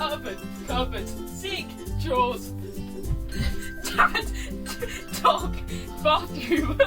oven, cupboard, sink, drawers, dad, dog, bathroom.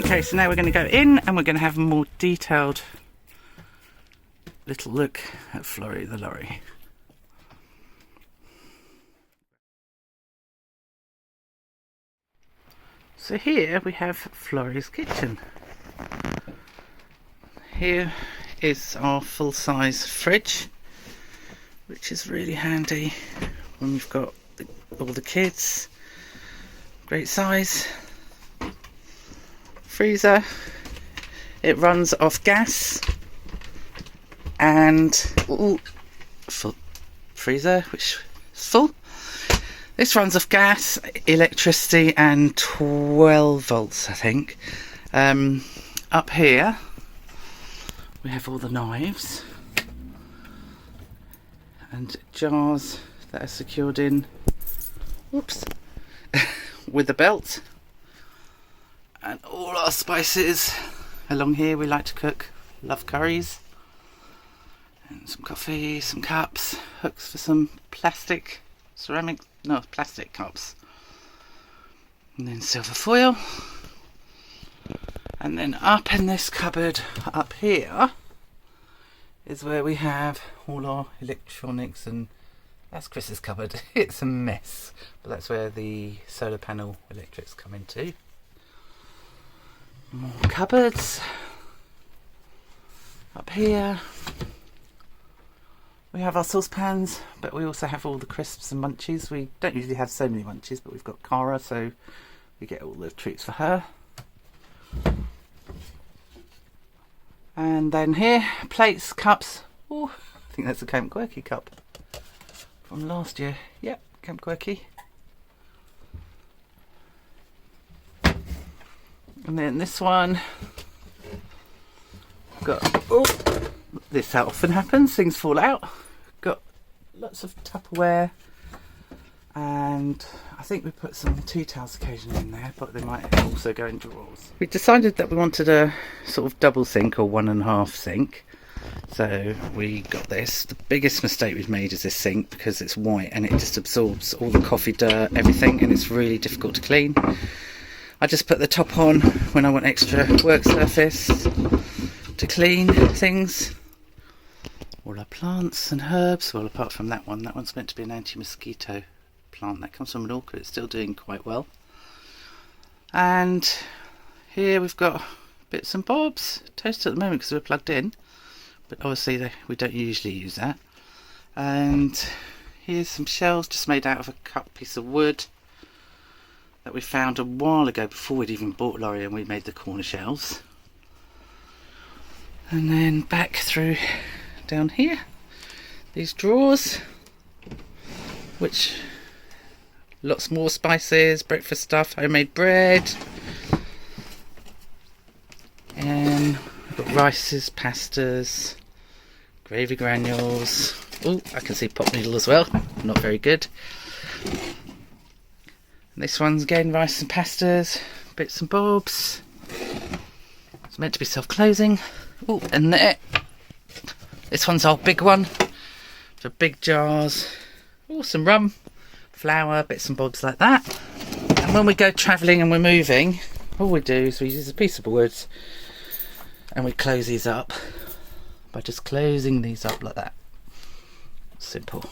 Okay, so now we're going to go in and we're going to have a more detailed little look at Florry the Lorry. So here we have Florry's kitchen. Here is our full-size fridge, which is really handy when we've got all the kids. Great size. Freezer. It runs off gas and full freezer, which is full. This runs off gas, electricity, and 12 volts, I think. Up here we have all the knives and jars that are secured in, whoops, with a belt. And all our spices along here. We like to cook, love curries, and some coffee, some cups, hooks for some plastic cups, and then silver foil. And then up in this cupboard up here is where we have all our electronics, and that's Chris's cupboard. It's a mess, but that's where the solar panel electrics come into. More cupboards. Up here we have our saucepans, but we also have all the crisps and munchies. We don't usually have so many munchies, but we've got Cara, so we get all the treats for her. And then here, plates, cups. Oh, I think that's a Camp Quirky cup from last year. Yep, Camp Quirky. And then this one, got, oh, this often happens, things fall out. Got lots of Tupperware, and I think we put some tea towels occasionally in there, but they might also go in drawers. We decided that we wanted a sort of double sink or 1.5 sink. So we got this. The biggest mistake we've made is this sink, because it's white and it just absorbs all the coffee dirt, everything, and it's really difficult to clean. I just put the top on when I want extra work surface to clean things. All our plants and herbs, well, apart from that one. That one's meant to be an anti-mosquito plant. That comes from an orchid. It's still doing quite well. And here we've got bits and bobs. Toaster at the moment because we're plugged in, but obviously we don't usually use that. And here's some shelves just made out of a cut piece of wood that we found a while ago before we'd even bought Lorry, and we made the corner shelves. And then back through down here, these drawers, which lots more spices, breakfast stuff, homemade bread, and we've got rices, pastas, gravy granules. Oh, I can see pot noodle as well, not very good. This one's again rice and pastas, bits and bobs. It's meant to be self-closing. Oh, and there. This one's our big one for big jars. Oh, some rum, flour, bits and bobs like that. And when we go travelling and we're moving, all we do is we use a piece of wood and we close these up by just closing these up like that. Simple.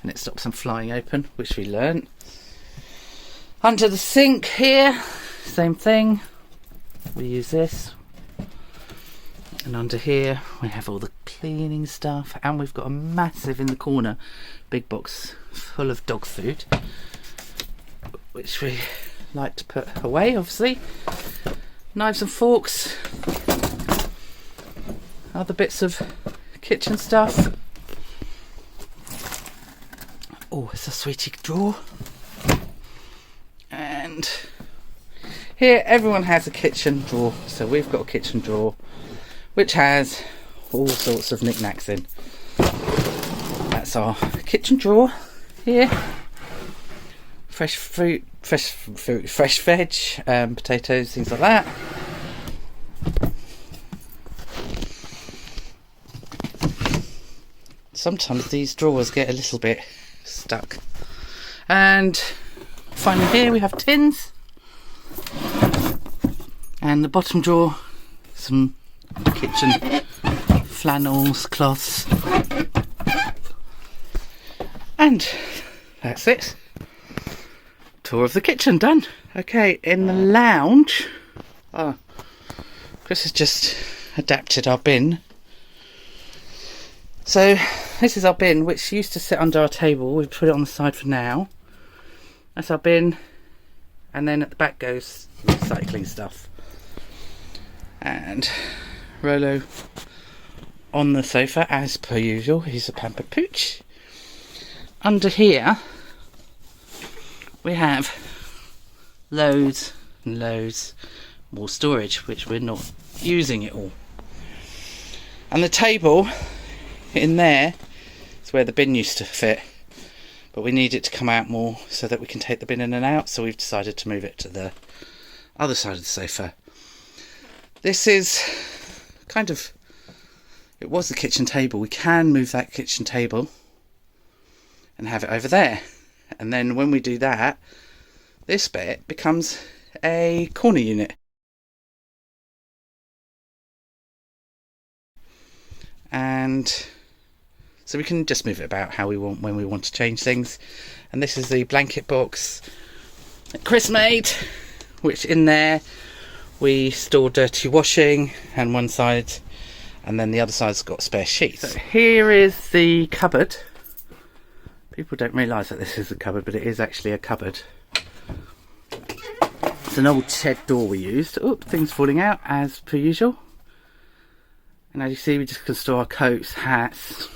And it stops them flying open, which we learnt. Under the sink here, same thing. We use this. And under here we have all the cleaning stuff, and we've got a massive in the corner big box full of dog food, which we like to put away, obviously. Knives and forks. Other bits of kitchen stuff. Oh, it's a sweetie drawer. And here everyone has a kitchen drawer, so we've got a kitchen drawer which has all sorts of knickknacks in. That's our kitchen drawer here. Fresh fruit, fresh veg, potatoes, things like that. Sometimes these drawers get a little bit stuck. And finally here we have tins. And the bottom drawer, some kitchen flannels, cloths. And that's it. Tour of the kitchen done. Okay, in the lounge, Chris has just adapted our bin. So this is our bin, which used to sit under our table. We've put it on the side for now. That's our bin, and then at the back goes recycling stuff. And Rolo on the sofa as per usual. He's a pampered pooch. Under here we have loads and loads more storage, which we're not using it all. And the table in there is where the bin used to fit, but we need it to come out more so that we can take the bin in and out, so we've decided to move it to the other side of the sofa. This is kind of, it was the kitchen table. We can move that kitchen table and have it over there, and then when we do that, this bit becomes a corner unit. And so we can just move it about how we want when we want to change things. And this is the blanket box that Chris made, which in there we store dirty washing and one side, and then the other side's got spare sheets. So here is the cupboard. People don't realise that this is a cupboard, but it is actually a cupboard. It's an old shed door we used. Oh, things falling out as per usual. And as you see, we just can store our coats, hats,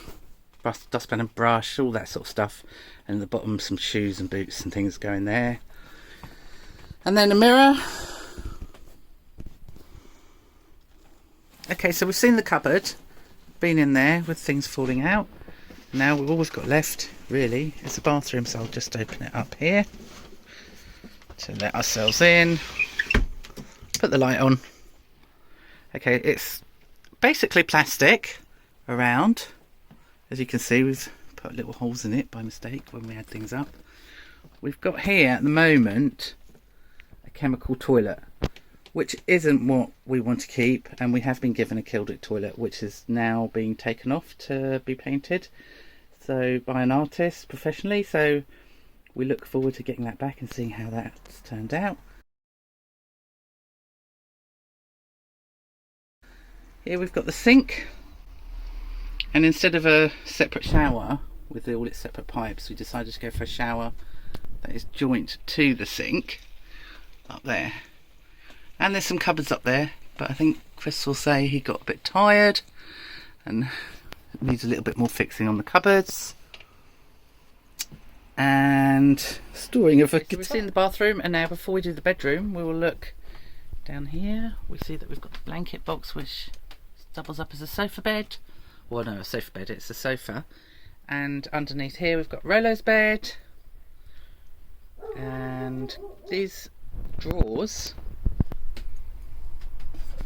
dustpan and brush, all that sort of stuff. And at the bottom, some shoes and boots and things go in there. And then a mirror. Okay, so we've seen the cupboard, been in there with things falling out. Now we've always got left, really, is the bathroom, so I'll just open it up here to let ourselves in. Put the light on. Okay, it's basically plastic around. As you can see, we've put little holes in it by mistake when we had things up. We've got here at the moment a chemical toilet, which isn't what we want to keep, and we have been given a Kildit toilet, which is now being taken off to be painted, so by an artist professionally. So we look forward to getting that back and seeing how that's turned out. Here we've got the sink, and instead of a separate shower with all its separate pipes, we decided to go for a shower that is joint to the sink up there. And there's some cupboards up there, but I think Chris will say he got a bit tired and needs a little bit more fixing on the cupboards. And storing of a guitar. We've seen the bathroom, and now before we do the bedroom, we will look down here. We see that we've got the blanket box, which doubles up as a sofa bed. Well, no, a sofa bed, it's a sofa. And underneath here we've got Rolo's bed. And these drawers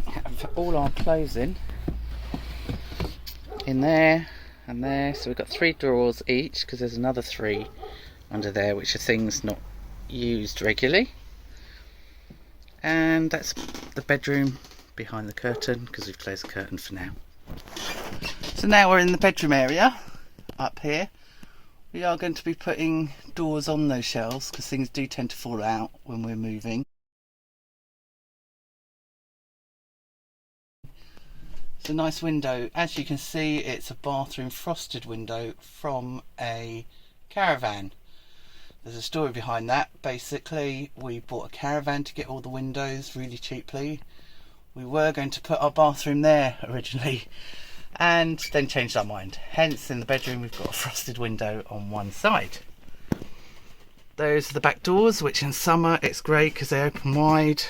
have all our clothes in there and there. So we've got 3 drawers each, because there's another 3 under there which are things not used regularly. And that's the bedroom behind the curtain, because we've closed the curtain for now. So now we're in the bedroom area up here. We are going to be putting doors on those shelves, because things do tend to fall out when we're moving. It's a nice window. As you can see, it's a bathroom frosted window from a caravan. There's a story behind that. Basically, we bought a caravan to get all the windows really cheaply. We were going to put our bathroom there originally, and then changed our mind. Hence, in the bedroom, we've got a frosted window on one side. Those are the back doors, which in summer it's great because they open wide.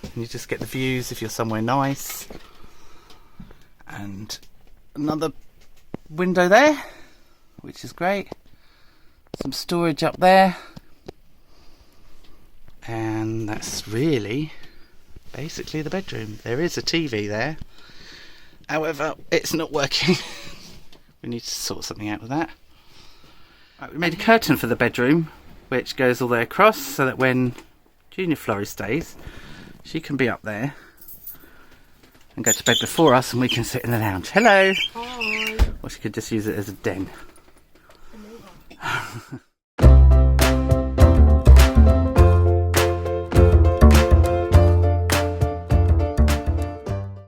And you just get the views if you're somewhere nice. And another window there, which is great. Some storage up there. And that's really basically the bedroom. There is a TV there. However, it's not working. We need to sort something out with that. Right, we made a curtain for the bedroom, which goes all the way across, so that when Junior Florry stays, she can be up there and go to bed before us, and we can sit in the lounge. Hello! Hi! Or she could just use it as a den.